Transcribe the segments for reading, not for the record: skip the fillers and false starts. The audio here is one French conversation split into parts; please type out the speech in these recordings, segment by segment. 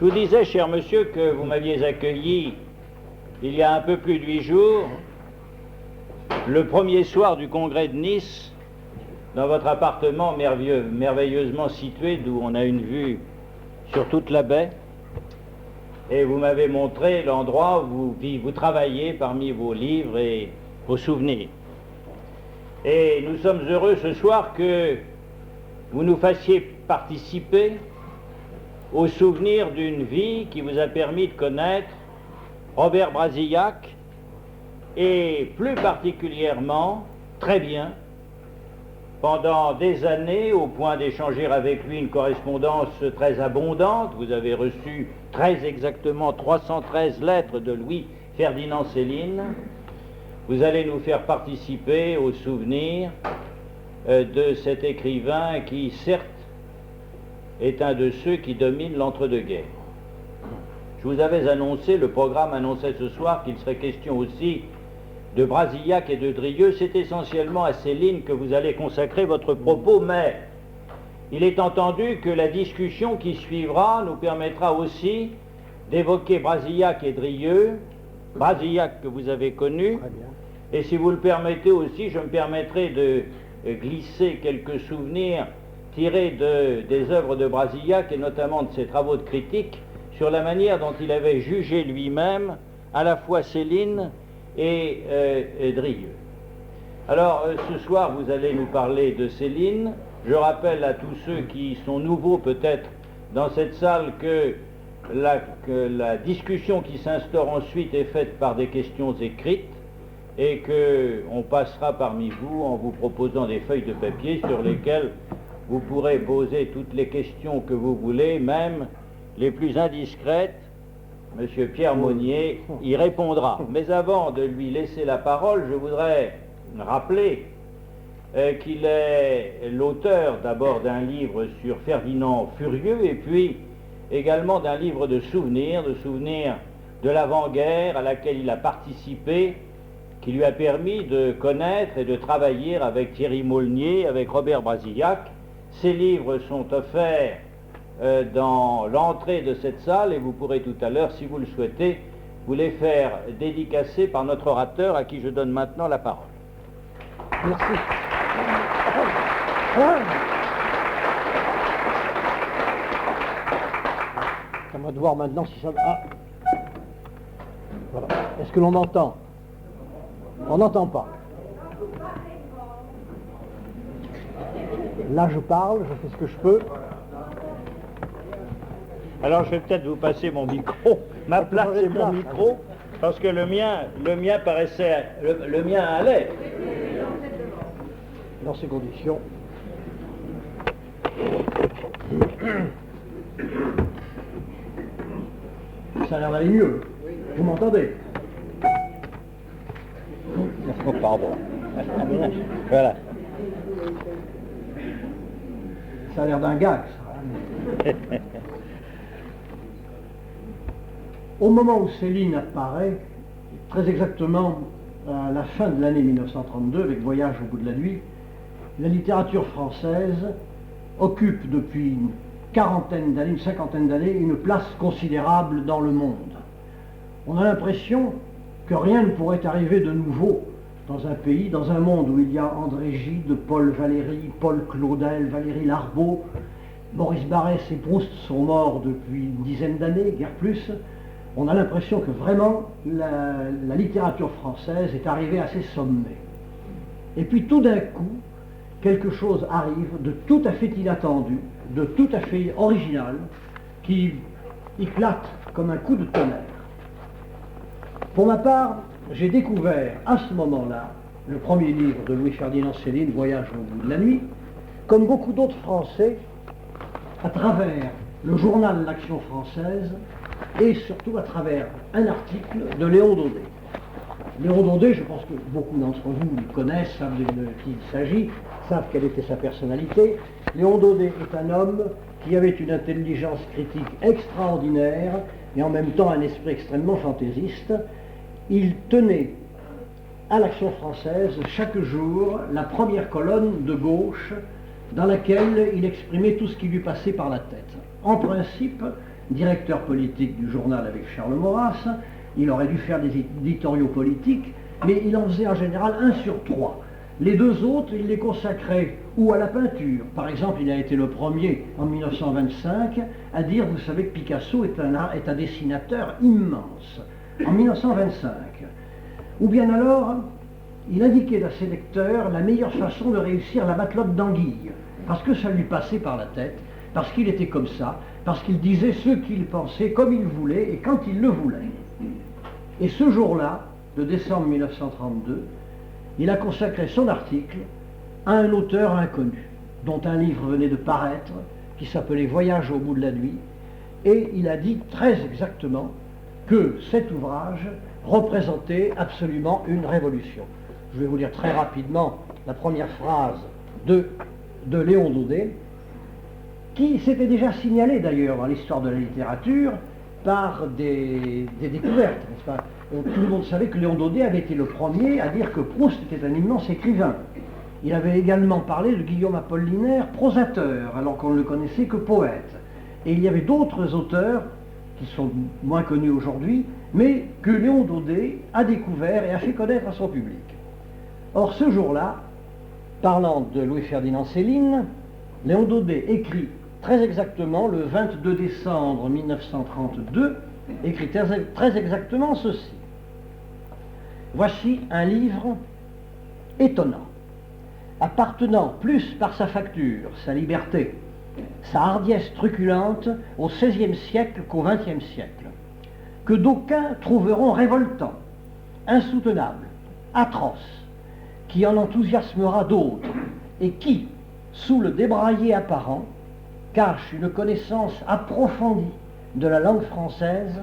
Je vous disais, cher monsieur, que vous m'aviez accueilli il y a un peu plus de 8 jours, le premier soir du congrès de Nice, dans votre appartement merveilleusement situé, d'où on a une vue sur toute la baie, et vous m'avez montré l'endroit où vous travaillez parmi vos livres et vos souvenirs. Et nous sommes heureux ce soir que vous nous fassiez participer au souvenir d'une vie qui vous a permis de connaître Robert Brasillac, et plus particulièrement, très bien, pendant des années, au point d'échanger avec lui une correspondance très abondante. Vous avez reçu très exactement 313 lettres de Louis-Ferdinand Céline. Vous allez nous faire participer au souvenir de cet écrivain qui, certes, est un de ceux qui dominent l'entre-deux-guerres. Je vous avais annoncé, le programme annonçait ce soir qu'il serait question aussi de Brasillac et de Drieux. C'est essentiellement à Céline que vous allez consacrer votre propos, mais il est entendu que la discussion qui suivra nous permettra aussi d'évoquer Brasillac et Drieux, Brasillac que vous avez connu, et si vous le permettez aussi, je me permettrai de glisser quelques souvenirs tirés des œuvres de Brasillac et notamment de ses travaux de critique sur la manière dont il avait jugé lui-même à la fois Céline et Drieux. Alors, ce soir, vous allez nous parler de Céline. Je rappelle à tous ceux qui sont nouveaux peut-être dans cette salle que la discussion qui s'instaure ensuite est faite par des questions écrites et qu'on passera parmi vous en vous proposant des feuilles de papier sur lesquelles vous pourrez poser toutes les questions que vous voulez, même les plus indiscrètes. Monsieur Pierre Monnier y répondra. Mais avant de lui laisser la parole, je voudrais rappeler qu'il est l'auteur d'abord d'un livre sur Ferdinand Furieux et puis également d'un livre de souvenirs de l'avant-guerre à laquelle il a participé, qui lui a permis de connaître et de travailler avec Thierry Maulnier, avec Robert Brasillac. Ces livres sont offerts dans l'entrée de cette salle et vous pourrez tout à l'heure, si vous le souhaitez, vous les faire dédicacer par notre orateur à qui je donne maintenant la parole. Merci. On va voir maintenant si ça va. Ah. Voilà. Est-ce que l'on entend? On n'entend pas. Là, je parle, je fais ce que je peux. Alors, je vais peut-être vous passer mon micro, ma place et mon micro, parce que le mien paraissait, le mien allait. Dans ces conditions. Ça a l'air d'aller mieux. Vous m'entendez? Oh, pardon. Voilà. Ça a l'air d'un gag, ça. Au moment où Céline apparaît, très exactement à la fin de l'année 1932, avec Voyage au bout de la nuit, la littérature française occupe depuis une cinquantaine d'années, une place considérable dans le monde. On a l'impression que rien ne pourrait arriver de nouveau dans un pays, dans un monde où il y a André Gide, Paul Valéry, Paul Claudel, Valéry Larbaud, Maurice Barrès et Proust sont morts depuis une dizaine d'années, guère plus. On a l'impression que vraiment la littérature française est arrivée à ses sommets. Et puis tout d'un coup, quelque chose arrive de tout à fait inattendu, de tout à fait original, qui éclate comme un coup de tonnerre. Pour ma part, j'ai découvert à ce moment-là le premier livre de Louis-Ferdinand Céline, Voyage au bout de la nuit, comme beaucoup d'autres Français, à travers le journal L'Action française et surtout à travers un article de Léon Daudet. Léon Daudet, je pense que beaucoup d'entre vous le connaissent, savent de qui il s'agit, savent quelle était sa personnalité. Léon Daudet est un homme qui avait une intelligence critique extraordinaire et en même temps un esprit extrêmement fantaisiste. Il tenait à l'Action française chaque jour la première colonne de gauche dans laquelle il exprimait tout ce qui lui passait par la tête. En principe, directeur politique du journal avec Charles Maurras, il aurait dû faire des éditoriaux politiques, mais il en faisait en général 1 sur 3. Les 2 autres, il les consacrait ou à la peinture. Par exemple, il a été le premier en 1925 à dire, vous savez que Picasso est un dessinateur immense, en 1925. Ou bien alors, il indiquait à ses lecteurs la meilleure façon de réussir la matelote d'anguille, parce que ça lui passait par la tête, parce qu'il était comme ça, parce qu'il disait ce qu'il pensait, comme il voulait et quand il le voulait. Et ce jour-là, de décembre 1932, il a consacré son article à un auteur inconnu, dont un livre venait de paraître, qui s'appelait Voyage au bout de la nuit, et il a dit très exactement que cet ouvrage représentait absolument une révolution. Je vais vous lire très rapidement la première phrase de Léon Daudet, qui s'était déjà signalé d'ailleurs dans l'histoire de la littérature par des découvertes, n'est-ce pas ? Tout le monde savait que Léon Daudet avait été le premier à dire que Proust était un immense écrivain. Il avait également parlé de Guillaume Apollinaire, prosateur, alors qu'on ne le connaissait que poète. Et il y avait d'autres auteurs qui sont moins connus aujourd'hui, mais que Léon Daudet a découvert et a fait connaître à son public. Or, ce jour-là, parlant de Louis-Ferdinand Céline, Léon Daudet écrit très exactement, le 22 décembre 1932, écrit très exactement ceci. Voici un livre étonnant, appartenant plus par sa facture, sa liberté, sa hardiesse truculente au XVIe siècle qu'au XXe siècle, que d'aucuns trouveront révoltant, insoutenable, atroce, qui en enthousiasmera d'autres, et qui, sous le débraillé apparent, cache une connaissance approfondie de la langue française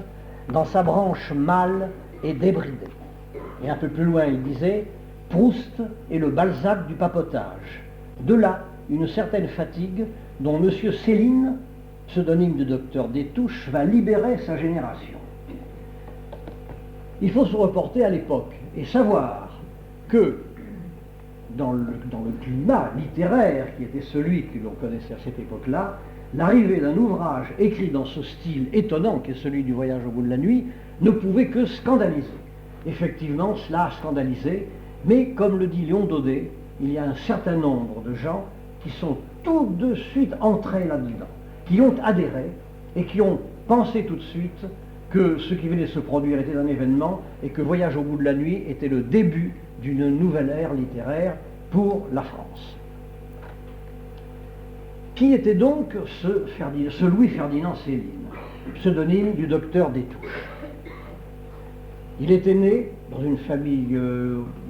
dans sa branche mâle et débridée. Et un peu plus loin, il disait « Proust est le Balzac du papotage ». De là, une certaine fatigue dont M. Céline, pseudonyme du docteur Destouches, va libérer sa génération. Il faut se reporter à l'époque et savoir que dans le climat littéraire qui était celui que l'on connaissait à cette époque-là, l'arrivée d'un ouvrage écrit dans ce style étonnant qui est celui du Voyage au bout de la nuit ne pouvait que scandaliser. Effectivement, cela a scandalisé, mais comme le dit Léon Daudet, il y a un certain nombre de gens qui sont tout de suite entrés là-dedans, qui ont adhéré et qui ont pensé tout de suite que ce qui venait de se produire était un événement et que Voyage au bout de la nuit était le début d'une nouvelle ère littéraire pour la France. Qui était donc ce Louis-Ferdinand Céline, pseudonyme du docteur Destouches? Il était né dans une famille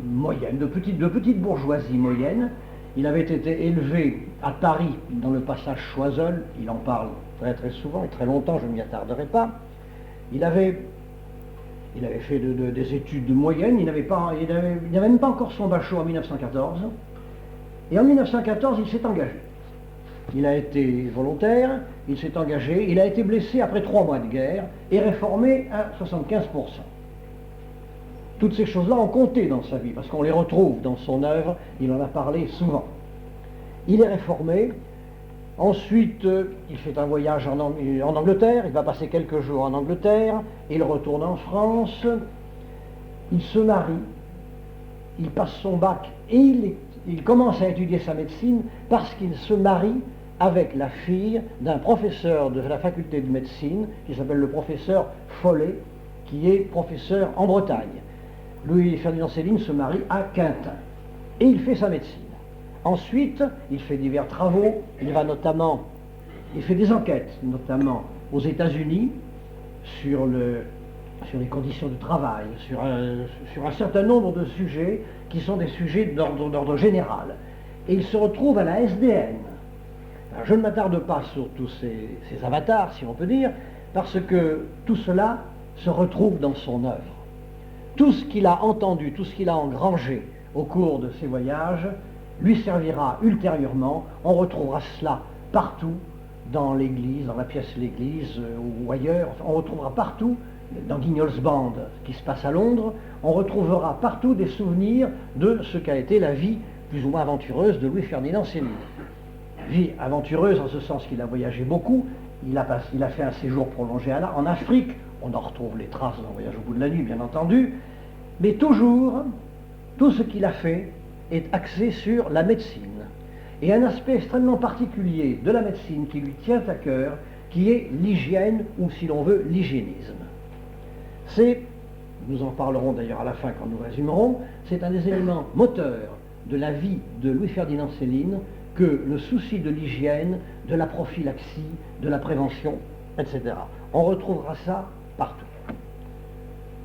moyenne, de petite bourgeoisie moyenne. Il avait été élevé à Paris, dans le passage Choiseul, il en parle très très souvent et très longtemps, je ne m'y attarderai pas. Il avait fait des études moyennes, il n'avait même pas encore son bachot en 1914. Et en 1914, il s'est engagé. Il a été volontaire, il s'est engagé, il a été blessé après 3 mois de guerre et réformé à 75%. Toutes ces choses-là ont compté dans sa vie, parce qu'on les retrouve dans son œuvre, il en a parlé souvent. Il est réformé, ensuite il fait un voyage en Angleterre, il va passer quelques jours en Angleterre, il retourne en France, il se marie, il passe son bac et il commence à étudier sa médecine parce qu'il se marie avec la fille d'un professeur de la faculté de médecine qui s'appelle le professeur Follet, qui est professeur en Bretagne. Louis-Ferdinand Céline se marie à Quintin et il fait sa médecine. Ensuite, il fait divers travaux, il fait des enquêtes, notamment aux États-Unis, sur les conditions de travail, sur un certain nombre de sujets qui sont des sujets d'ordre général. Et il se retrouve à la SDN. Alors, je ne m'attarde pas sur tous ces avatars, si on peut dire, parce que tout cela se retrouve dans son œuvre. Tout ce qu'il a entendu, tout ce qu'il a engrangé au cours de ses voyages, lui servira ultérieurement. On retrouvera cela partout dans l'église, dans la pièce de l'église ou ailleurs. On retrouvera partout, dans Guignol's Band qui se passe à Londres, on retrouvera partout des souvenirs de ce qu'a été la vie plus ou moins aventureuse de Louis-Ferdinand Céline. Vie aventureuse en ce sens qu'il a voyagé beaucoup il a fait un séjour prolongé en Afrique, on en retrouve les traces dans Voyage au bout de la nuit, bien entendu, mais toujours, tout ce qu'il a fait est axé sur la médecine. Et un aspect extrêmement particulier de la médecine qui lui tient à cœur, qui est l'hygiène, ou si l'on veut, l'hygiénisme. C'est, nous en parlerons d'ailleurs à la fin quand nous résumerons, c'est un des éléments moteurs de la vie de Louis-Ferdinand Céline que le souci de l'hygiène, de la prophylaxie, de la prévention, etc. On retrouvera ça partout.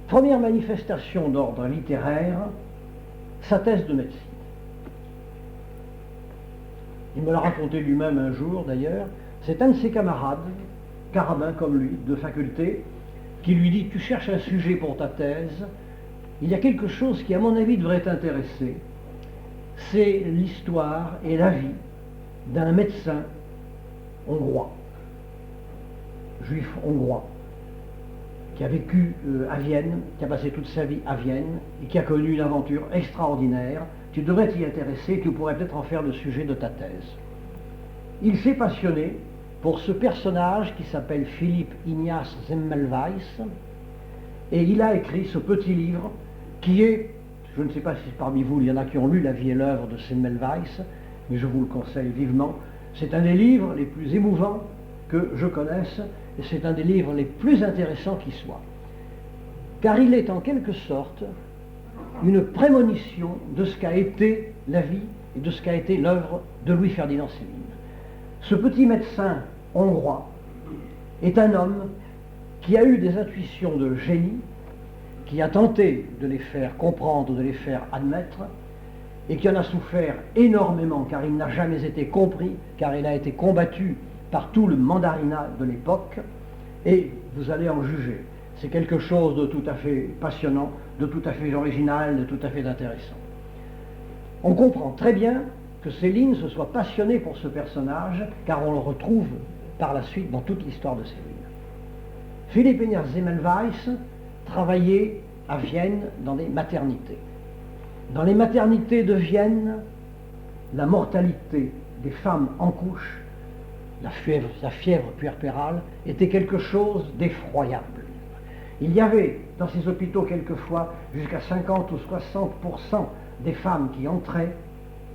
Première manifestation d'ordre littéraire, sa thèse de médecine. Il me l'a raconté lui-même un jour d'ailleurs, c'est un de ses camarades, carabin comme lui, de faculté, qui lui dit « Tu cherches un sujet pour ta thèse, il y a quelque chose qui à mon avis devrait t'intéresser, c'est l'histoire et la vie d'un médecin hongrois, juif hongrois, qui a vécu à Vienne, qui a passé toute sa vie à Vienne et qui a connu une aventure extraordinaire. Tu devrais t'y intéresser, tu pourrais peut-être en faire le sujet de ta thèse. » Il s'est passionné pour ce personnage qui s'appelle Philippe Ignace Semmelweis, et il a écrit ce petit livre qui est, je ne sais pas si parmi vous il y en a qui ont lu La vie et l'œuvre de Semmelweis, mais je vous le conseille vivement. C'est un des livres les plus émouvants que je connaisse, et c'est un des livres les plus intéressants qui soit. Car il est en quelque sorte une prémonition de ce qu'a été la vie et de ce qu'a été l'œuvre de Louis-Ferdinand Céline. Ce petit médecin hongrois est un homme qui a eu des intuitions de génie, qui a tenté de les faire comprendre, de les faire admettre, et qui en a souffert énormément, car il n'a jamais été compris, car il a été combattu par tout le mandarinat de l'époque, et vous allez en juger. C'est quelque chose de tout à fait passionnant, de tout à fait original, de tout à fait intéressant. On comprend très bien que Céline se soit passionné pour ce personnage, car on le retrouve par la suite dans toute l'histoire de Céline. Philippe Ignace Semmelweis travaillait à Vienne dans des maternités. Dans les maternités de Vienne, la mortalité des femmes en couche, la fièvre puerpérale, était quelque chose d'effroyable. Il y avait dans ces hôpitaux quelquefois jusqu'à 50 ou 60% des femmes qui entraient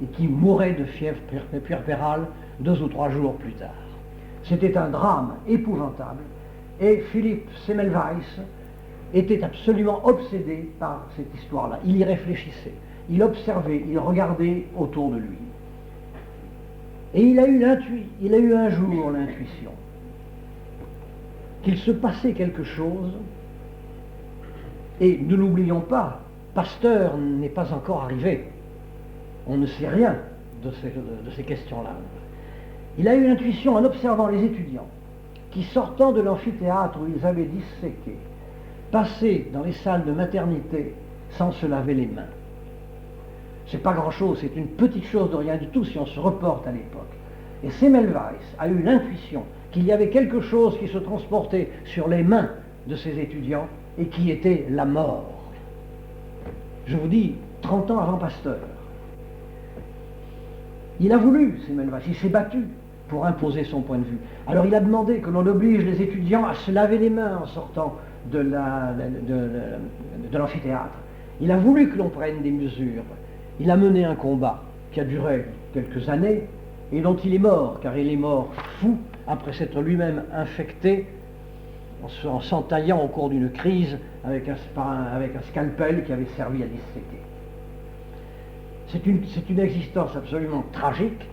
et qui mouraient de fièvre puerpérale 2 ou 3 jours plus tard. C'était un drame épouvantable, et Philippe Semmelweis était absolument obsédé par cette histoire-là. Il y réfléchissait, il observait, il regardait autour de lui. Et il a eu un jour l'intuition qu'il se passait quelque chose, et ne l'oublions pas, Pasteur n'est pas encore arrivé. On ne sait rien de ces questions-là. Il a eu l'intuition en observant les étudiants qui, sortant de l'amphithéâtre où ils avaient disséqué, passaient dans les salles de maternité sans se laver les mains. C'est pas grand-chose, c'est une petite chose de rien du tout si on se reporte à l'époque. Et Semmelweis a eu l'intuition qu'il y avait quelque chose qui se transportait sur les mains de ces étudiants et qui était la mort. Je vous dis, 30 ans avant Pasteur. Il a voulu, Semmelweis, il s'est battu pour imposer son point de vue. Alors il a demandé que l'on oblige les étudiants à se laver les mains en sortant de l'amphithéâtre. Il a voulu que l'on prenne des mesures. Il a mené un combat qui a duré quelques années et dont il est mort, car il est mort fou après s'être lui-même infecté en s'entaillant au cours d'une crise avec un scalpel qui avait servi à disséquer. C'est une existence absolument tragique,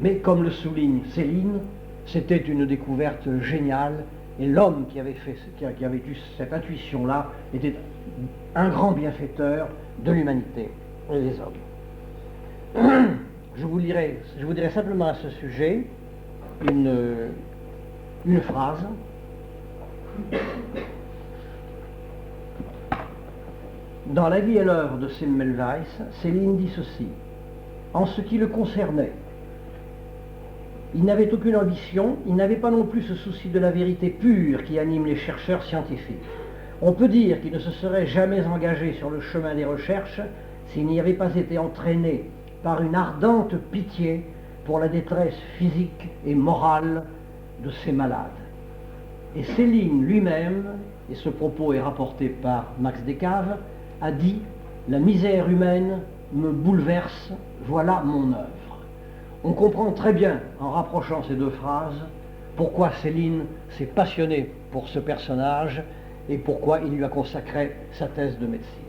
mais comme le souligne Céline, c'était une découverte géniale, et l'homme qui avait eu cette intuition-là était un grand bienfaiteur de l'humanité et des hommes. Je vous dirai simplement à ce sujet une phrase. Dans La vie et l'œuvre de Semmelweis, Céline dit ceci: en ce qui le concernait, il n'avait aucune ambition, il n'avait pas non plus ce souci de la vérité pure qui anime les chercheurs scientifiques. On peut dire qu'il ne se serait jamais engagé sur le chemin des recherches s'il n'y avait pas été entraîné par une ardente pitié pour la détresse physique et morale de ces malades. Et Céline lui-même, et ce propos est rapporté par Max Descaves, a dit « La misère humaine me bouleverse, voilà mon œuvre ». On comprend très bien, en rapprochant ces deux phrases, pourquoi Céline s'est passionnée pour ce personnage et pourquoi il lui a consacré sa thèse de médecine.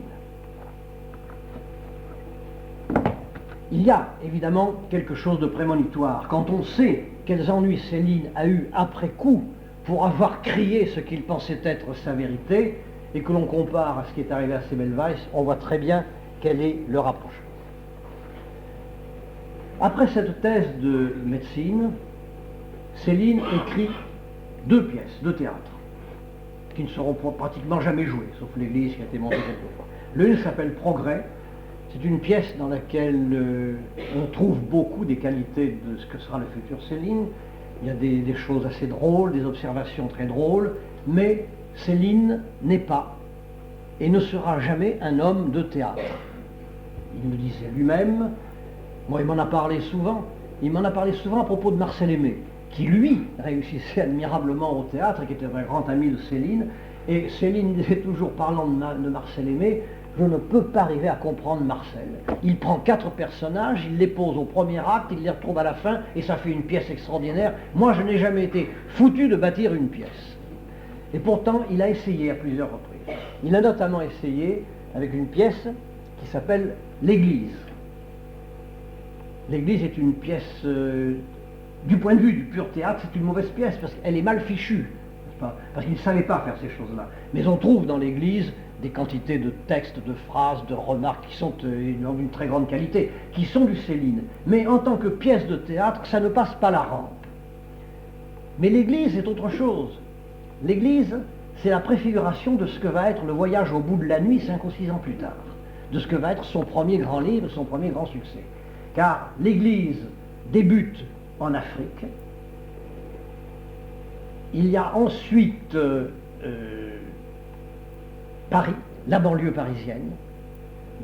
Il y a évidemment quelque chose de prémonitoire. Quand on sait quels ennuis Céline a eu après coup pour avoir crié ce qu'il pensait être sa vérité, et que l'on compare à ce qui est arrivé à Semmelweis, on voit très bien quel est le rapprochement. Après cette thèse de médecine, Céline écrit deux pièces de théâtre qui ne seront pratiquement jamais jouées, sauf l'église qui a été montée quelquefois. L'une s'appelle Progrès. C'est une pièce dans laquelle on trouve beaucoup des qualités de ce que sera le futur Céline. Il y a des choses assez drôles, des observations très drôles, mais Céline n'est pas et ne sera jamais un homme de théâtre. Il le disait lui-même, moi il m'en a parlé souvent à propos de Marcel Aimé, qui lui réussissait admirablement au théâtre et qui était un grand ami de Céline, et Céline disait toujours, parlant de Marcel Aimé, je ne peux pas arriver à comprendre Marcel. Il prend 4 personnages, il les pose au premier acte, il les retrouve à la fin, et ça fait une pièce extraordinaire. Moi, je n'ai jamais été foutu de bâtir une pièce. Et pourtant, il a essayé à plusieurs reprises. Il a notamment essayé avec une pièce qui s'appelle L'Église. L'Église est une pièce, du point de vue du pur théâtre, c'est une mauvaise pièce, parce qu'elle est mal fichue, n'est-ce pas ? Parce qu'il ne savait pas faire ces choses-là. Mais on trouve dans l'Église des quantités de textes, de phrases, de remarques qui sont d'une très grande qualité, qui sont du Céline. Mais en tant que pièce de théâtre, ça ne passe pas la rampe. Mais l'Église est autre chose. L'Église, c'est la préfiguration de ce que va être le voyage au bout de la nuit 5 ou 6 ans plus tard, de ce que va être son premier grand livre, son premier grand succès. Car l'Église débute en Afrique. Il y a ensuite Paris, la banlieue parisienne,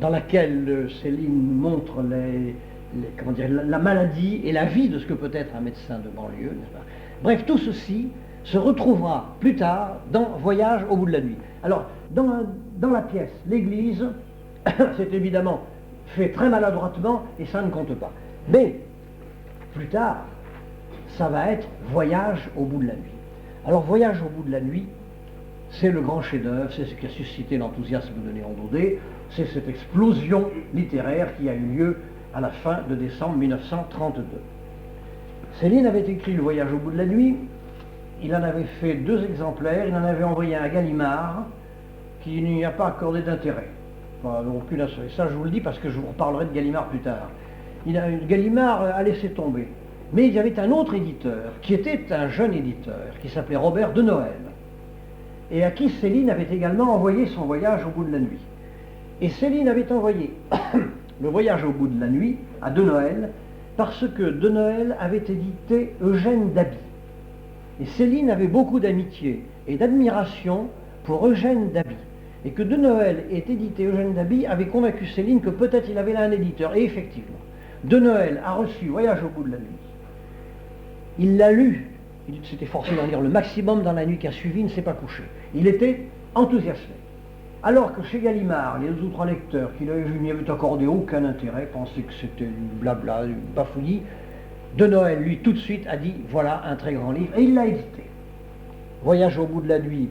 dans laquelle Céline montre la maladie et la vie de ce que peut être un médecin de banlieue, n'est-ce pas ? Bref, tout ceci se retrouvera plus tard dans Voyage au bout de la nuit. Alors, dans la pièce, l'Église, c'est évidemment fait très maladroitement et ça ne compte pas. Mais, plus tard, ça va être Voyage au bout de la nuit. Alors, Voyage au bout de la nuit, c'est le grand chef-d'œuvre, c'est ce qui a suscité l'enthousiasme de Léon Daudet, c'est cette explosion littéraire qui a eu lieu à la fin de décembre 1932. Céline avait écrit Le Voyage au bout de la nuit, il en avait fait 2 exemplaires, il en avait envoyé un à Gallimard, qui n'y a pas accordé d'intérêt. Enfin, aucune intérêt. Ça, je vous le dis parce que je vous reparlerai de Gallimard plus tard. Gallimard a laissé tomber. Mais il y avait un autre éditeur, qui était un jeune éditeur, qui s'appelait Robert de Noël, et à qui Céline avait également envoyé son Voyage au bout de la nuit. Et Céline avait envoyé le Voyage au bout de la nuit à de Noël, parce que de Noël avait édité Eugène d'Aby. Et Céline avait beaucoup d'amitié et d'admiration pour Eugène d'Aby. Et que de Noël ait édité Eugène d'Aby avait convaincu Céline que peut-être il avait là un éditeur. Et effectivement, de Noël a reçu Voyage au bout de la nuit. Il l'a lu, il s'était forcé d'en lire le maximum dans la nuit qui a suivi, il ne s'est pas couché. Il était enthousiasmé. Alors que chez Gallimard, les 2 ou 3 lecteurs qui l'avaient vu n'y avaient accordé aucun intérêt, pensaient que c'était du blabla, du bafouillis, de Noël, lui, tout de suite, a dit, voilà un très grand livre, et il l'a édité. Voyage au bout de la nuit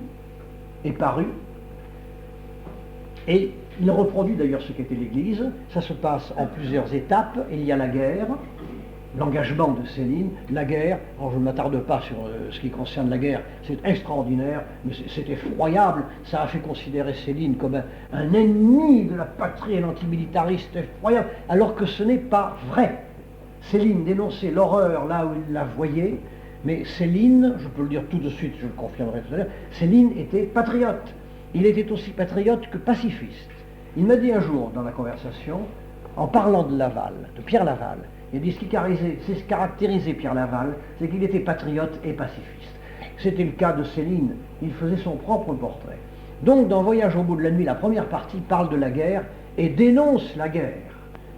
est paru, et il reproduit d'ailleurs ce qu'était l'Église. Ça se passe en plusieurs étapes. Il y a la guerre, l'engagement de Céline, la guerre. Alors je ne m'attarde pas sur ce qui concerne la guerre, c'est extraordinaire, mais c'est effroyable. Ça a fait considérer Céline comme un ennemi de la patrie et l'antimilitariste effroyable, alors que ce n'est pas vrai. Céline dénonçait l'horreur là où il la voyait, mais Céline, je peux le dire tout de suite, je le confirmerai tout à l'heure, Céline était patriote. Il était aussi patriote que pacifiste. Il m'a dit un jour dans la conversation, en parlant de Laval, de Pierre Laval, il a dit ce qui caractérisait Pierre Laval, c'est qu'il était patriote et pacifiste. C'était le cas de Céline, il faisait son propre portrait. Donc dans Voyage au bout de la nuit, la première partie parle de la guerre et dénonce la guerre,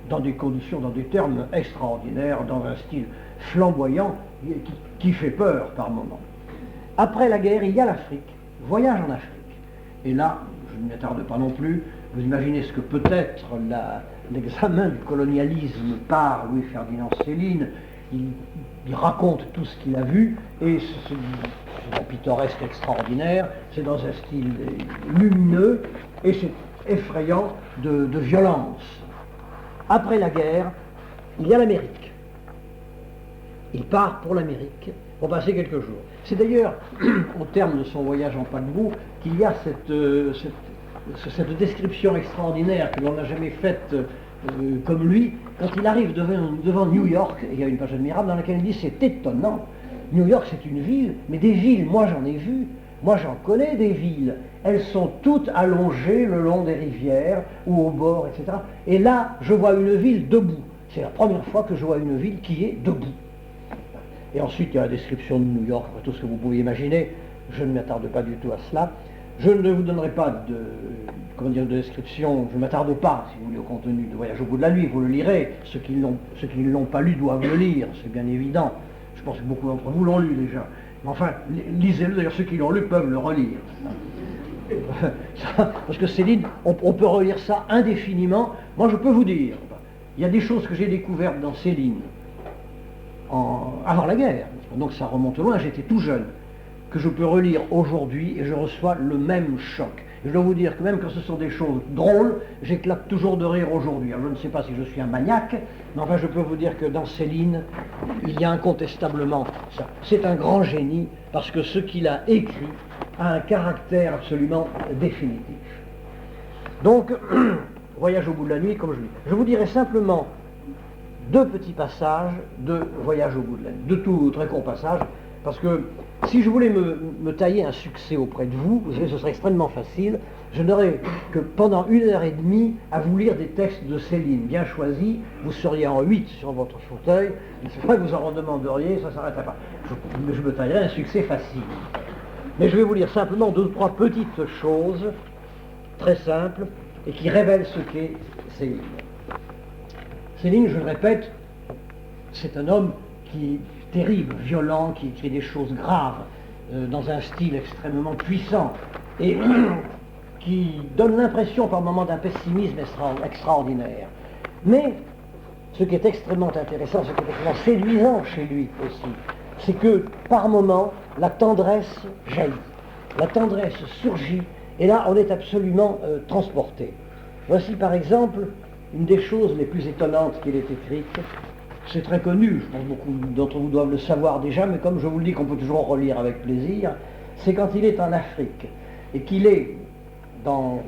dans des conditions, dans des termes extraordinaires, dans un style flamboyant, qui fait peur par moments. Après la guerre, il y a l'Afrique, voyage en Afrique. Et là, je ne m'y attarde pas non plus, vous imaginez ce que peut être l'examen du colonialisme par Louis-Ferdinand Céline. Il raconte tout ce qu'il a vu, et c'est un pittoresque extraordinaire, c'est dans un style lumineux, et c'est effrayant de violence. Après la guerre, il y a l'Amérique. Il part pour l'Amérique pour passer quelques jours. C'est d'ailleurs au terme de son voyage en paquebot qu'il y a cette description extraordinaire que l'on n'a jamais faite comme lui, quand il arrive devant New York. Il y a une page admirable dans laquelle il dit: c'est étonnant, New York c'est une ville, mais des villes, moi j'en ai vu, moi j'en connais des villes, elles sont toutes allongées le long des rivières ou au bord, etc. Et là, je vois une ville debout. C'est la première fois que je vois une ville qui est debout. Et ensuite, il y a la description de New York, tout ce que vous pouvez imaginer. Je ne m'attarde pas du tout à cela. Je ne vous donnerai pas de description, je ne m'attarde pas, si vous voulez, au contenu de Voyage au bout de la nuit. Vous le lirez. Ceux qui ne l'ont pas lu doivent le lire, c'est bien évident. Je pense que beaucoup d'entre vous l'ont lu déjà. Mais enfin, lisez-le. D'ailleurs, ceux qui l'ont lu peuvent le relire. Parce que Céline, on peut relire ça indéfiniment. Moi, je peux vous dire, il y a des choses que j'ai découvertes dans Céline avant la guerre, donc ça remonte loin, j'étais tout jeune, que je peux relire aujourd'hui et je reçois le même choc. Et je dois vous dire que même quand ce sont des choses drôles, j'éclate toujours de rire aujourd'hui. Alors je ne sais pas si je suis un maniaque, mais enfin je peux vous dire que dans Céline, il y a incontestablement ça. C'est un grand génie, parce que ce qu'il a écrit a un caractère absolument définitif. Donc, Voyage au bout de la nuit, comme je dis. Je vous dirai simplement deux petits passages de Voyage au bout de la nuit, deux tout très courts passages, parce que si je voulais me tailler un succès auprès de vous, vous savez, ce serait extrêmement facile. Je n'aurais que pendant 1h30 à vous lire des textes de Céline bien choisis, vous seriez en 8 sur votre fauteuil, c'est vrai que vous en redemanderiez, ça ne s'arrêterait pas. Je me taillerais un succès facile. Mais je vais vous lire simplement deux ou trois petites choses très simples et qui révèlent ce qu'est Céline. Céline, je le répète, c'est un homme qui est terrible, violent, qui écrit des choses graves, dans un style extrêmement puissant, et qui donne l'impression par moments d'un pessimisme extraordinaire. Mais ce qui est extrêmement intéressant, ce qui est extrêmement séduisant chez lui aussi, c'est que par moments, la tendresse jaillit, la tendresse surgit, et là on est absolument transporté. Voici par exemple une des choses les plus étonnantes qu'il ait écrites. C'est très connu, je pense que beaucoup d'entre vous doivent le savoir déjà, mais comme je vous le dis qu'on peut toujours relire avec plaisir, c'est quand il est en Afrique et qu'il est dans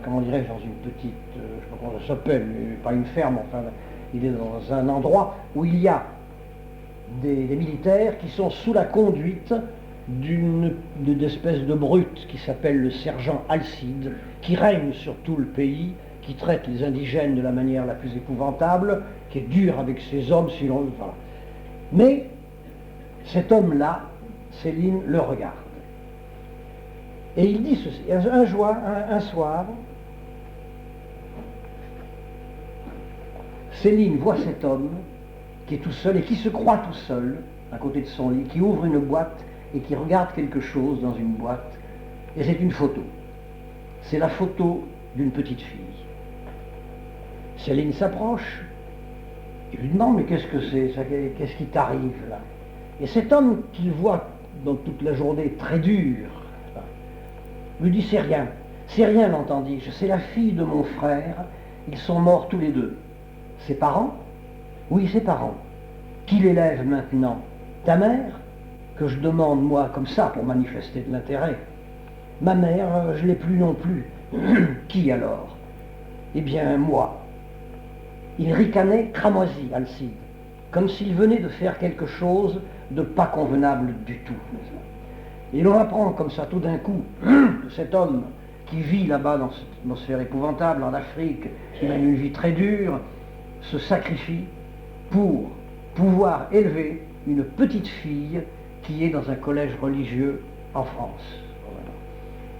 comment dirais-je, dans une petite, je ne sais pas comment ça s'appelle, pas une ferme, enfin, il est dans un endroit où il y a des militaires qui sont sous la conduite d'une espèce de brute qui s'appelle le sergent Alcide, qui règne sur tout le pays, qui traite les indigènes de la manière la plus épouvantable, qui est dur avec ses hommes, si l'on veut. Voilà. Mais cet homme-là, Céline le regarde. Et il dit ceci, un soir, Céline voit cet homme qui est tout seul et qui se croit tout seul à côté de son lit, qui ouvre une boîte et qui regarde quelque chose dans une boîte, et c'est une photo. C'est la photo d'une petite fille. Céline s'approche, il lui demande: mais qu'est-ce que c'est, qu'est-ce qui t'arrive là? Et cet homme qu'il voit dans toute la journée très dur, lui dit: c'est rien, l'entendis-je, c'est la fille de mon frère, ils sont morts tous les deux. Ses parents? Oui, ses parents. Qui l'élève maintenant? Ta mère? Que je demande, moi, comme ça, pour manifester de l'intérêt. Ma mère, je ne l'ai plus non plus. Qui alors? Eh bien, moi. Il ricanait cramoisi, Alcide, comme s'il venait de faire quelque chose de pas convenable du tout. Et l'on apprend comme ça tout d'un coup que cet homme qui vit là-bas dans cette atmosphère épouvantable en Afrique, qui mène une vie très dure, se sacrifie pour pouvoir élever une petite fille qui est dans un collège religieux en France. Voilà.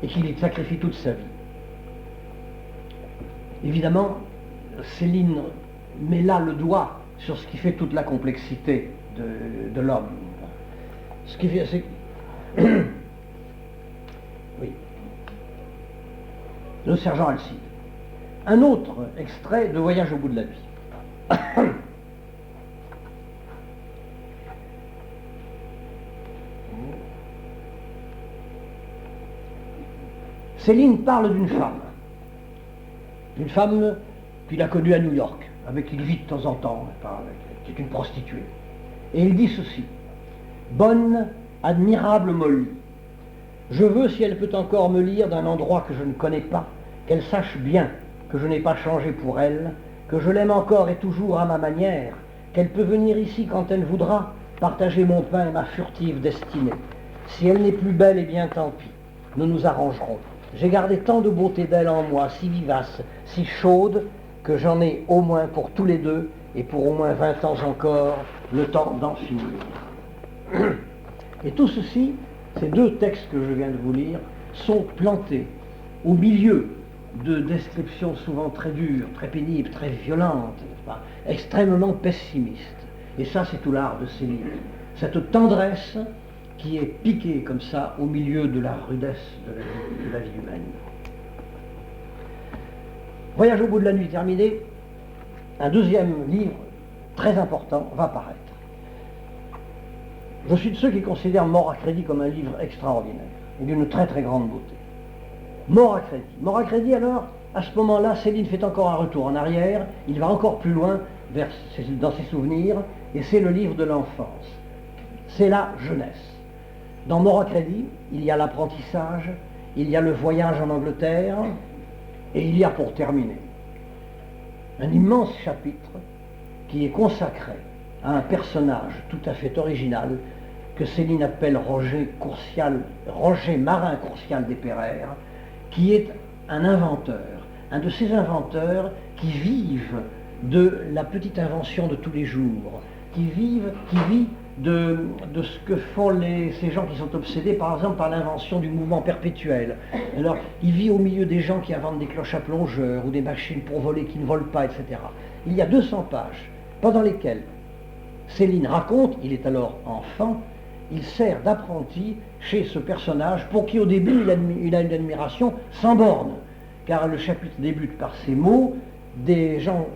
Et qu'il y sacrifie toute sa vie. Évidemment, Céline met là le doigt sur ce qui fait toute la complexité de l'homme. Ce qui fait, c'est... Oui. Le sergent Alcide. Un autre extrait de Voyage au bout de la nuit. Céline parle d'une femme qu'il a connue à New York, avec qui il vit de temps en temps, qui est une prostituée. Et il dit ceci: bonne, admirable Molly, je veux, si elle peut encore me lire d'un endroit que je ne connais pas, qu'elle sache bien que je n'ai pas changé pour elle, que je l'aime encore et toujours à ma manière, qu'elle peut venir ici quand elle voudra, partager mon pain et ma furtive destinée. Si elle n'est plus belle, eh bien tant pis, nous nous arrangerons. J'ai gardé tant de beauté d'elle en moi, si vivace, si chaude, que j'en ai au moins pour tous les deux, et pour au moins 20 ans encore, le temps d'en finir. Et tout ceci, ces deux textes que je viens de vous lire, sont plantés au milieu de descriptions souvent très dures, très pénibles, très violentes, extrêmement pessimistes. Et ça, c'est tout l'art de Céline. Cette tendresse qui est piquée comme ça au milieu de la rudesse de la vie humaine. Voyage au bout de la nuit terminé, un deuxième livre très important va paraître. Je suis de ceux qui considèrent Mort à crédit comme un livre extraordinaire et d'une très très grande beauté. Mort à crédit. Mort à crédit, alors, à ce moment-là, Céline fait encore un retour en arrière, il va encore plus loin dans ses souvenirs, et c'est le livre de l'enfance. C'est la jeunesse. Dans Mort à crédit, il y a l'apprentissage, il y a le voyage en Angleterre, et il y a, pour terminer, un immense chapitre qui est consacré à un personnage tout à fait original que Céline appelle Roger Marin-Courcial Despereire, qui est un inventeur, un de ces inventeurs qui vivent de la petite invention de tous les jours, qui vit de ce que font ces gens qui sont obsédés, par exemple, par l'invention du mouvement perpétuel. Alors, il vit au milieu des gens qui inventent des cloches à plongeurs ou des machines pour voler qui ne volent pas, etc. Il y a 200 pages pendant lesquelles Céline raconte, il est alors enfant, il sert d'apprenti chez ce personnage pour qui au début il a une admiration sans borne, car le chapitre débute par ces mots: des gens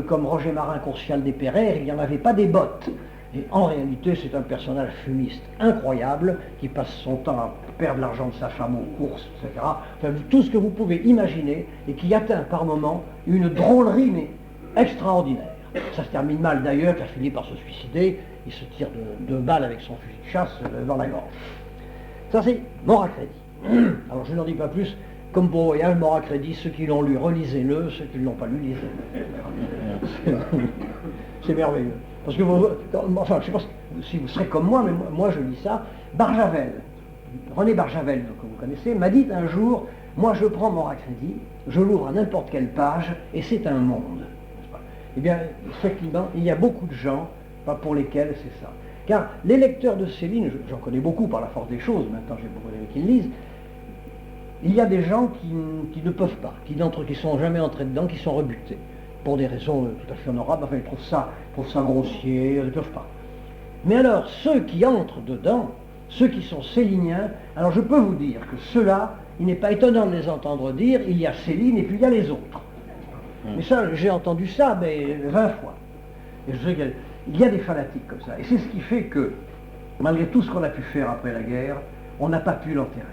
comme Roger Marin-Courcial Despereire, il n'y en avait pas des bottes. Et en réalité, c'est un personnage fumiste incroyable qui passe son temps à perdre l'argent de sa femme aux courses, etc. Enfin, tout ce que vous pouvez imaginer et qui atteint par moments une drôlerie mais extraordinaire. Ça se termine mal d'ailleurs, car il finit par se suicider, il se tire de balles avec son fusil de chasse dans la gorge. Ça c'est Mort à crédit. Alors je n'en dis pas plus, comme pour Voyage, Mort à crédit, ceux qui l'ont lu, relisez-le, ceux qui ne l'ont pas lu, lisez-le. C'est merveilleux. Parce que enfin, je ne sais pas si vous serez comme moi, mais moi je lis ça. Barjavel, René Barjavel, que vous connaissez, m'a dit un jour: moi je prends Mort à crédit, je l'ouvre à n'importe quelle page, et c'est un monde. Eh bien, effectivement, il y a beaucoup de gens pour lesquels c'est ça. Car les lecteurs de Céline, j'en connais beaucoup par la force des choses, maintenant j'ai beaucoup d'amis qui le lisent, il y a des gens qui ne peuvent pas, qui ne sont jamais entrés dedans, qui sont rebutés, pour des raisons tout à fait honorables, enfin ils trouvent ça grossier, ils ne peuvent pas. Mais alors, ceux qui entrent dedans, ceux qui sont céliniens, alors je peux vous dire que ceux-là, il n'est pas étonnant de les entendre dire: il y a Céline et puis il y a les autres. Mais ça, j'ai entendu ça 20 fois. Et je sais qu'il y a des fanatiques comme ça. Et c'est ce qui fait que, malgré tout ce qu'on a pu faire après la guerre, on n'a pas pu l'enterrer.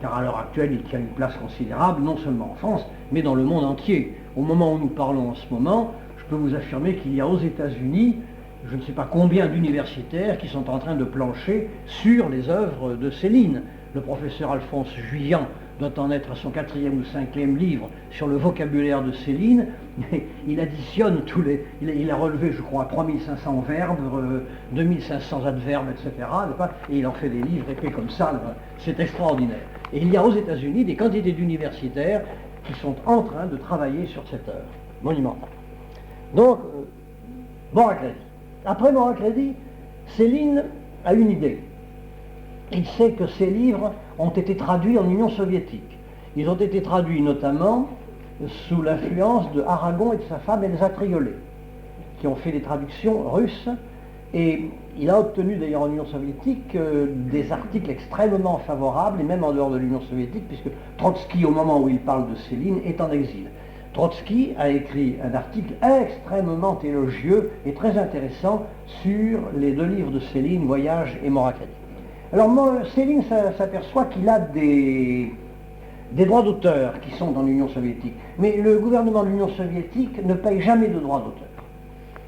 Car à l'heure actuelle, il tient une place considérable, non seulement en France, mais dans le monde entier. Au moment où nous parlons en ce moment, je peux vous affirmer qu'il y a aux États-Unis, je ne sais pas combien d'universitaires qui sont en train de plancher sur les œuvres de Céline. Le professeur Alphonse Juillan doit en être à son 4e ou 5e livre sur le vocabulaire de Céline. Il additionne il a relevé, je crois, 3500 verbes, 2500 adverbes, etc. Et il en fait des livres épais comme ça. C'est extraordinaire. Et il y a aux États-Unis des quantités d'universitaires qui sont en train de travailler sur cette œuvre monumentale. Donc, Mort à crédit. Après Mort à crédit, Céline a une idée. Il sait que ces livres ont été traduits en Union soviétique. Ils ont été traduits notamment sous l'influence de Aragon et de sa femme Elsa Triolet, qui ont fait des traductions russes Et il a obtenu d'ailleurs en Union soviétique des articles extrêmement favorables, et même en dehors de l'Union soviétique, puisque Trotsky, au moment où il parle de Céline, est en exil. Trotsky a écrit un article extrêmement élogieux et très intéressant sur les 2 livres de Céline, Voyage et Mort acadique. Alors Céline s'aperçoit qu'il a des droits d'auteur qui sont dans l'Union soviétique, mais le gouvernement de l'Union soviétique ne paye jamais de droits d'auteur.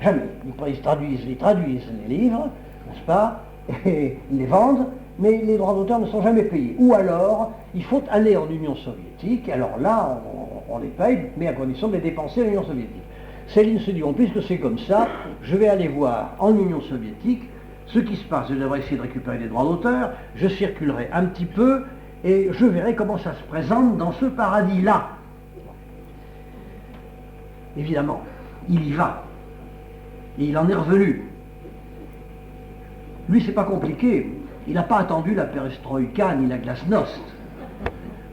Jamais. Ils traduisent les livres, n'est-ce pas, et ils les vendent, mais les droits d'auteur ne sont jamais payés. Ou alors, il faut aller en Union soviétique, alors là, on les paye, mais à condition de les dépenser à l'Union soviétique. Céline se dit, bon, puisque c'est comme ça, je vais aller voir en Union soviétique ce qui se passe. Je devrais essayer de récupérer des droits d'auteur, je circulerai un petit peu, et je verrai comment ça se présente dans ce paradis-là. Évidemment, il y va. Et il en est revenu. Lui, c'est pas compliqué. Il n'a pas attendu la perestroïka ni la glasnost.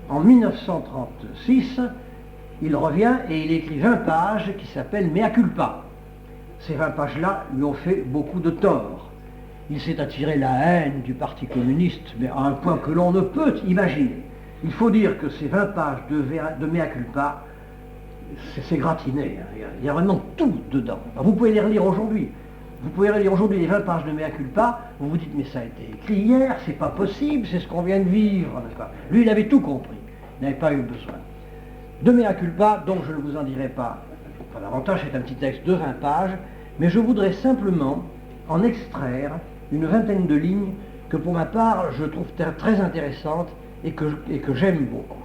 En 1936, il revient et il écrit 20 pages qui s'appellent Mea culpa. Ces 20 pages-là lui ont fait beaucoup de tort. Il s'est attiré la haine du Parti communiste, mais à un point que l'on ne peut imaginer. Il faut dire que ces 20 pages de Mea culpa, c'est gratiné, hein. Il y a vraiment tout dedans. Alors vous pouvez les relire aujourd'hui. Vous pouvez relire aujourd'hui les 20 pages de Mea culpa, vous vous dites, mais ça a été écrit hier, c'est pas possible, c'est ce qu'on vient de vivre, n'est-ce pas? Lui, il avait tout compris, il n'avait pas eu besoin. De Mea culpa, donc je ne vous en dirai pas davantage, c'est un petit texte de 20 pages, mais je voudrais simplement en extraire une vingtaine de lignes que pour ma part, je trouve très intéressantes et que j'aime beaucoup.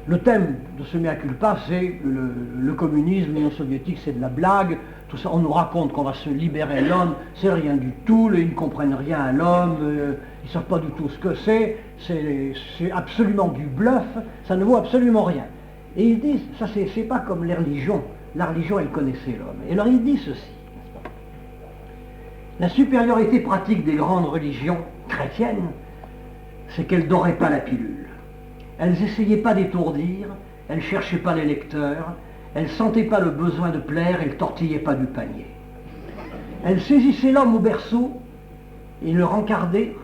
Le thème de ce mea culpa, c'est le communisme, l'Union soviétique, c'est de la blague, tout ça. On nous raconte qu'on va se libérer l'homme, c'est rien du tout, ils ne comprennent rien à l'homme, ils ne savent pas du tout ce que c'est absolument du bluff, ça ne vaut absolument rien. Et ils disent, ça c'est pas comme les religions, la religion elle connaissait l'homme. Et alors il dit ceci, n'est-ce pas? La supériorité pratique des grandes religions chrétiennes, c'est qu'elles n'doraient pas la pilule. Elles n'essayaient pas d'étourdir, elles ne cherchaient pas les lecteurs, elles ne sentaient pas le besoin de plaire, elles ne tortillaient pas du panier. Elles saisissaient l'homme au berceau et le rencardaient,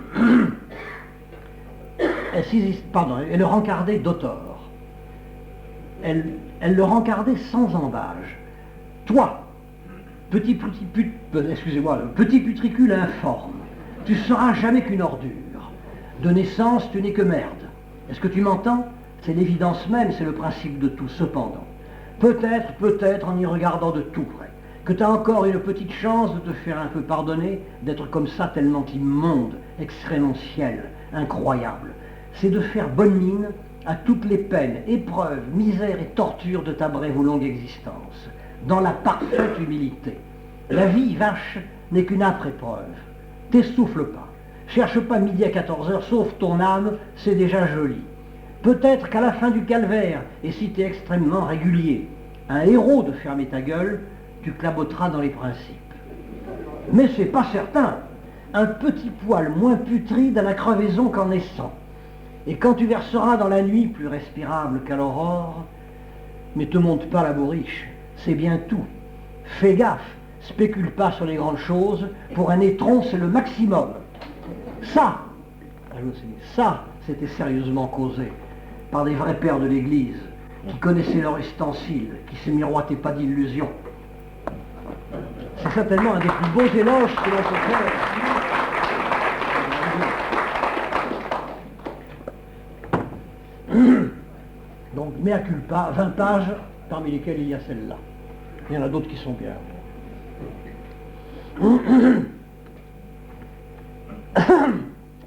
elles le rencardaient d'auteur. Elles le rencardaient sans embâge. Toi, petit putricule informe, tu seras jamais qu'une ordure. De naissance, tu n'es que merde. Est-ce que tu m'entends? C'est l'évidence même, c'est le principe de tout. Cependant, peut-être, en y regardant de tout près, que tu as encore une petite chance de te faire un peu pardonner, d'être comme ça tellement immonde, excrémentiel, incroyable. C'est de faire bonne mine à toutes les peines, épreuves, misères et tortures de ta brève ou longue existence, dans la parfaite humilité. La vie, vache, n'est qu'une âpre épreuve. T'essouffle pas. Cherche pas midi à 14h, sauf ton âme, c'est déjà joli. Peut-être qu'à la fin du calvaire, et si tu es extrêmement régulier, un héros de fermer ta gueule, tu claboteras dans les principes. Mais c'est pas certain. Un petit poil moins putride à la crevaison qu'en naissant. Et quand tu verseras dans la nuit plus respirable qu'à l'aurore, mais te monte pas la bourriche, c'est bien tout. Fais gaffe, spécule pas sur les grandes choses, pour un étron c'est le maximum. Ça, c'était sérieusement causé par des vrais pères de l'Église qui connaissaient leur ustensile, qui ne se miroitaient pas d'illusions. C'est certainement un des plus beaux éloges que l'on peut faire. Donc, mea culpa, 20 pages, parmi lesquelles il y a celle-là. Il y en a d'autres qui sont bien.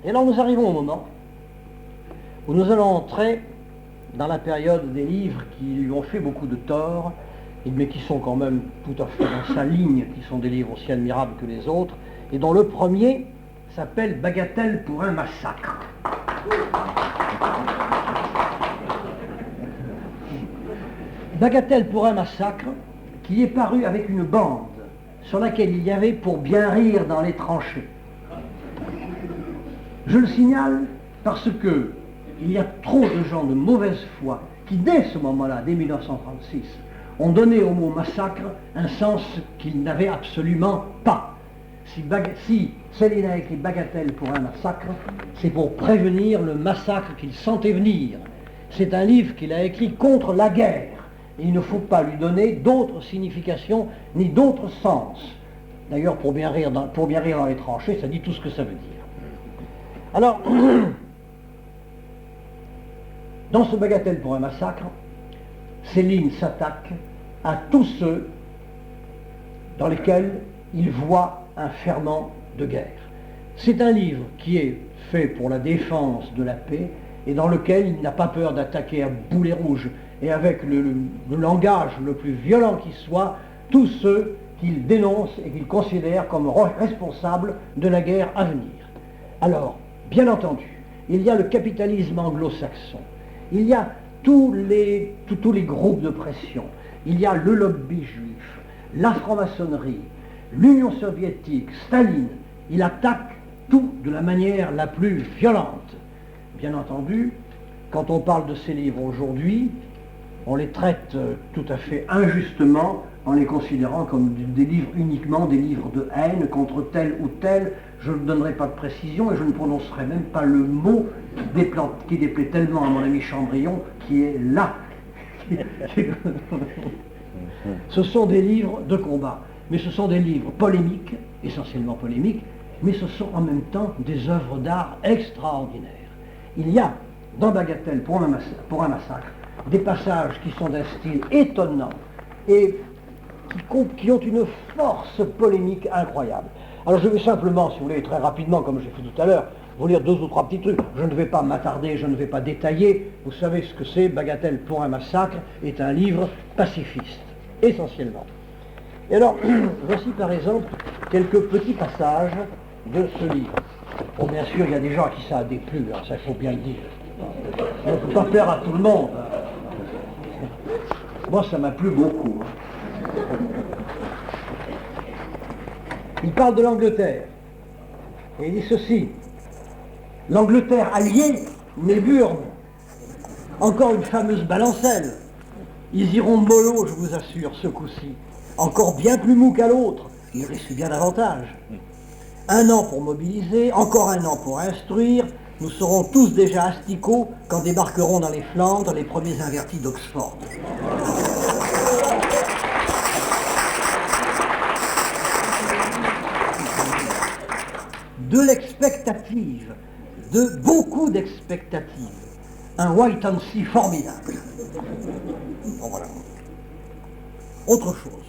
Et alors nous arrivons au moment où nous allons entrer dans la période des livres qui lui ont fait beaucoup de tort, mais qui sont quand même tout à fait dans sa ligne, qui sont des livres aussi admirables que les autres, et dont le premier s'appelle Bagatelle pour un massacre. Bagatelle pour un massacre, qui est paru avec une bande sur laquelle il y avait pour bien rire dans les tranchées. Je le signale parce que il y a trop de gens de mauvaise foi qui, dès ce moment-là, dès 1936, ont donné au mot massacre un sens qu'il n'avait absolument pas. Si Céline a écrit Bagatelle pour un massacre, c'est pour prévenir le massacre qu'il sentait venir. C'est un livre qu'il a écrit contre la guerre. Et il ne faut pas lui donner d'autres significations ni d'autres sens. D'ailleurs, pour bien rire dans les tranchées, ça dit tout ce que ça veut dire. Alors, dans ce Bagatelle pour un massacre, Céline s'attaque à tous ceux dans lesquels il voit un ferment de guerre. C'est un livre qui est fait pour la défense de la paix et dans lequel il n'a pas peur d'attaquer à boulet rouge et avec le langage le plus violent qui soit tous ceux qu'il dénonce et qu'il considère comme responsables de la guerre à venir. Alors, bien entendu, il y a le capitalisme anglo-saxon, il y a tous les groupes de pression, il y a le lobby juif, la franc-maçonnerie, l'Union soviétique, Staline. Il attaque tout de la manière la plus violente. Bien entendu, quand on parle de ces livres aujourd'hui, on les traite tout à fait injustement en les considérant comme des livres uniquement des livres de haine contre tel ou tel. Je ne donnerai pas de précision et je ne prononcerai même pas le mot qui déplaît tellement à mon ami Chandrillon, qui est là. Ce sont des livres de combat, mais ce sont des livres polémiques, essentiellement polémiques, mais ce sont en même temps des œuvres d'art extraordinaires. Il y a, dans Bagatelle pour un massacre, des passages qui sont d'un style étonnant et qui ont une force polémique incroyable. Alors je vais simplement, si vous voulez, très rapidement, comme j'ai fait tout à l'heure, vous lire 2 ou 3 petits trucs. Je ne vais pas m'attarder, je ne vais pas détailler. Vous savez ce que c'est. Bagatelle pour un massacre est un livre pacifiste, essentiellement. Et alors, voici par exemple quelques petits passages de ce livre. Bon, bien sûr, il y a des gens à qui ça a déplu, hein, ça il faut bien le dire. On ne peut pas plaire à tout le monde. Moi, ça m'a plu beaucoup. Il parle de l'Angleterre. Et il dit ceci. L'Angleterre alliée n'est burne. Encore une fameuse balancelle. Ils iront mollo, je vous assure, ce coup-ci. Encore bien plus mou qu'à l'autre. Il risque bien davantage. 1 an pour mobiliser, encore 1 an pour instruire. Nous serons tous déjà asticots quand débarqueront dans les Flandres les premiers invertis d'Oxford. De l'expectative, de beaucoup d'expectatives. Un white and see formidable. Bon, voilà. Autre chose.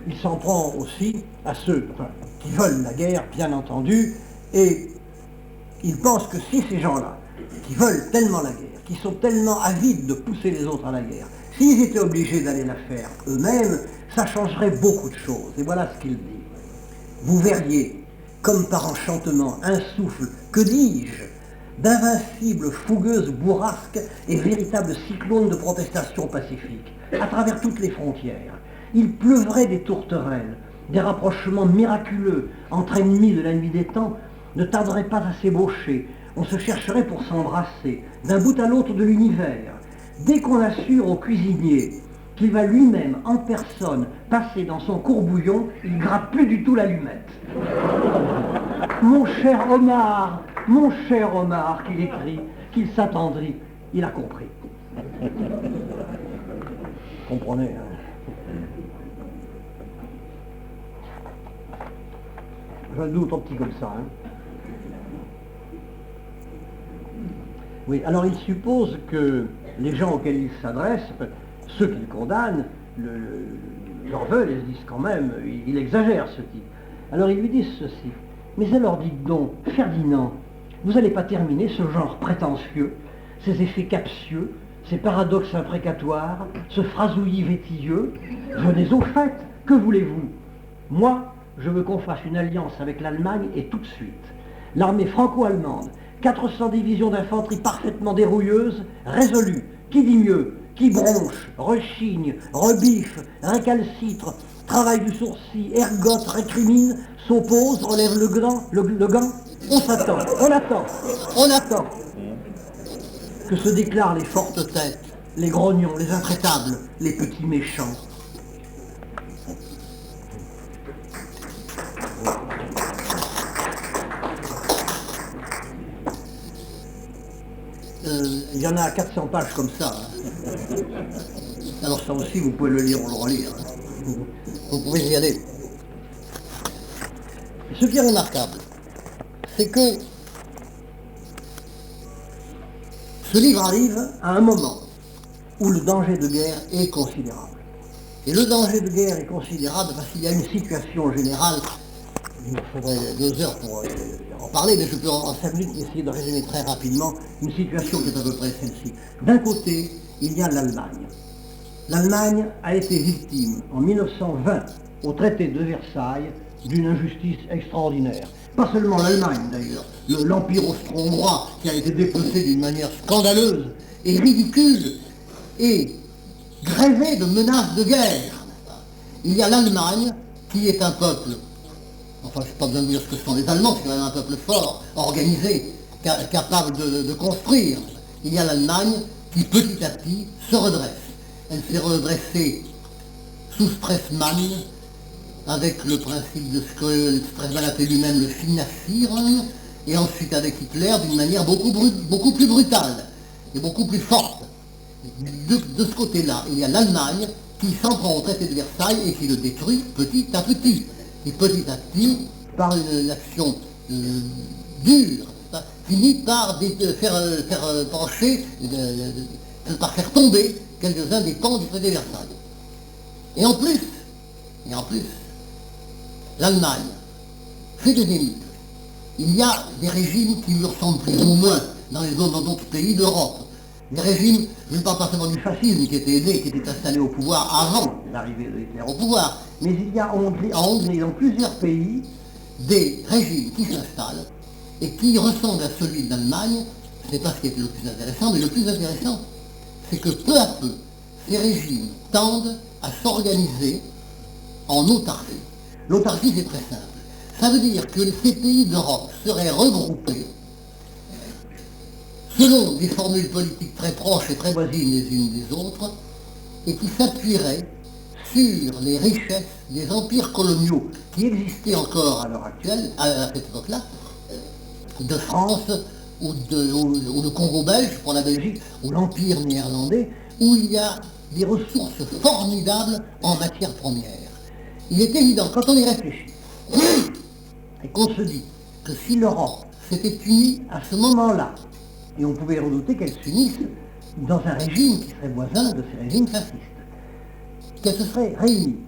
Il s'en prend aussi à ceux qui veulent la guerre, bien entendu, et il pense que si ces gens-là, qui veulent tellement la guerre, qui sont tellement avides de pousser les autres à la guerre, s'ils étaient obligés d'aller la faire eux-mêmes, ça changerait beaucoup de choses. Et voilà ce qu'il dit. Vous verriez, comme par enchantement, un souffle, que dis-je, d'invincibles fougueuses bourrasques et véritables cyclones de protestation pacifique, à travers toutes les frontières. Il pleuvrait des tourterelles, des rapprochements miraculeux entre ennemis de la nuit des temps ne tarderaient pas à s'ébaucher. On se chercherait pour s'embrasser, d'un bout à l'autre de l'univers. Dès qu'on assure au cuisinier qu'il va lui-même, en personne, passer dans son courbouillon, il gratte plus du tout l'allumette. Mon cher Omar, qu'il écrit, qu'il s'attendrit, il a compris. Comprenez, hein? Je le doute un petit comme ça. Hein. Oui, alors il suppose que les gens auxquels il s'adresse, ceux qu'il condamne, leur veulent et se disent quand même, il exagère ce type. Alors ils lui disent ceci. Mais alors dites donc, Ferdinand, vous n'allez pas terminer ce genre prétentieux, ces effets captieux, ces paradoxes imprécatoires, ce phrasouillis vétilleux. Venez au fait, que voulez-vous? Moi, je veux qu'on fasse une alliance avec l'Allemagne et tout de suite. L'armée franco-allemande, 400 divisions d'infanterie parfaitement dérouilleuses, résolues. Qui dit mieux? Qui bronche, rechigne, rebiffe, récalcitre, travaille du sourcil, ergote, récrimine, s'oppose, relève le gant. On s'attend, on attend. Que se déclarent les fortes têtes, les grognons, les intraitables, les petits méchants. Il y en a 400 pages comme ça. Hein. Alors ça aussi, vous pouvez le lire ou le relire. Hein. Vous pouvez y aller. Ce qui est remarquable, c'est que ce livre arrive à un moment où le danger de guerre est considérable. Et le danger de guerre est considérable parce qu'il y a une situation générale. Il me faudrait 2 heures pour en parler, mais je peux en 5 minutes essayer de résumer très rapidement une situation qui est à peu près celle-ci. D'un côté, il y a l'Allemagne. L'Allemagne a été victime en 1920 au traité de Versailles d'une injustice extraordinaire. Pas seulement l'Allemagne d'ailleurs, l'Empire austro-hongrois qui a été dépecé d'une manière scandaleuse et ridicule et grévé de menaces de guerre. Il y a l'Allemagne qui est un peuple, enfin je n'ai pas besoin de dire ce que sont les Allemands, c'est quand même un peuple fort, organisé, capable de construire. Il y a l'Allemagne qui petit à petit se redresse. Elle s'est redressée sous Stresemann, avec le principe de ce que Stresemann appelait lui-même le Finanzieren, et ensuite avec Hitler d'une manière beaucoup plus brutale et beaucoup plus forte. De ce côté-là, il y a l'Allemagne qui s'en prend au traité de Versailles et qui le détruit petit à petit. Et petit à petit, par une action dure, finit par faire pencher, par faire tomber quelques-uns des pans du traité de Versailles. Et en plus, l'Allemagne fait des ennemis. Il y a des régimes qui lui ressemblent plus ou moins dans d'autres pays d'Europe. Des régimes, je ne parle pas seulement du fascisme qui était né, qui était installé au pouvoir avant l'arrivée de Hitler au pouvoir, mais il y a en Hongrie, dans plusieurs pays, des régimes qui s'installent et qui ressemblent à celui de l'Allemagne. Ce n'est pas ce qui est le plus intéressant, mais le plus intéressant, c'est que peu à peu, ces régimes tendent à s'organiser en autarcie. L'autarcie, c'est très simple. Ça veut dire que ces pays d'Europe seraient regroupés selon des formules politiques très proches et très voisines les unes des autres, et qui s'appuieraient sur les richesses des empires coloniaux qui existaient encore à l'heure actuelle, à cette époque-là, de France ou de Congo belge pour la Belgique, ou l'Empire néerlandais, où il y a des ressources formidables en matière première. Il est évident, quand on y réfléchit, et qu'on se dit que si l'Europe s'était unie à ce moment-là, et on pouvait redouter qu'elle s'unisse dans un régime qui serait voisin de ces régimes fascistes, qu'elle se serait réunie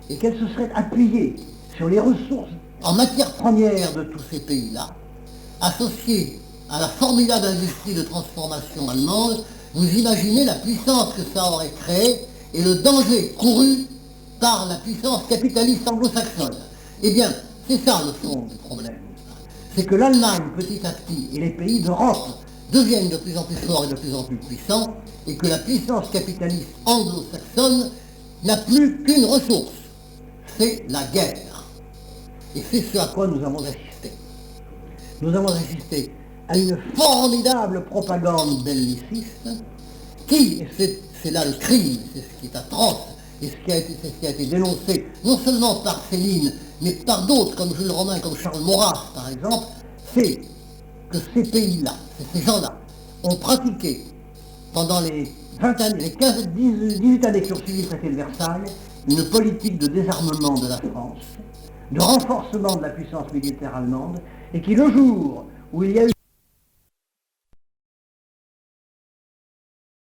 et qu'elle se serait appuyée sur les ressources en matière première de tous ces pays-là, associées à la formidable industrie de transformation allemande, vous imaginez la puissance que ça aurait créée et le danger couru par la puissance capitaliste anglo-saxonne. Eh bien, c'est ça le fond du problème. C'est que l'Allemagne, petit à petit, et les pays d'Europe deviennent de plus en plus forts et de plus en plus puissants, et que la puissance capitaliste anglo-saxonne n'a plus qu'une ressource, c'est la guerre. Et c'est ce à quoi nous avons assisté. Nous avons assisté à une formidable propagande belliciste qui, et c'est là le crime, c'est ce qui est atroce, et ce qui a été dénoncé non seulement par Céline, mais par d'autres comme Jules Romain, comme Charles Maurras par exemple, c'est que ces pays-là, ces gens-là, ont pratiqué pendant les 20 années, les 18 années qui ont suivi le traité de Versailles, une politique de désarmement de la France, de renforcement de la puissance militaire allemande, et qui le jour où il y a eu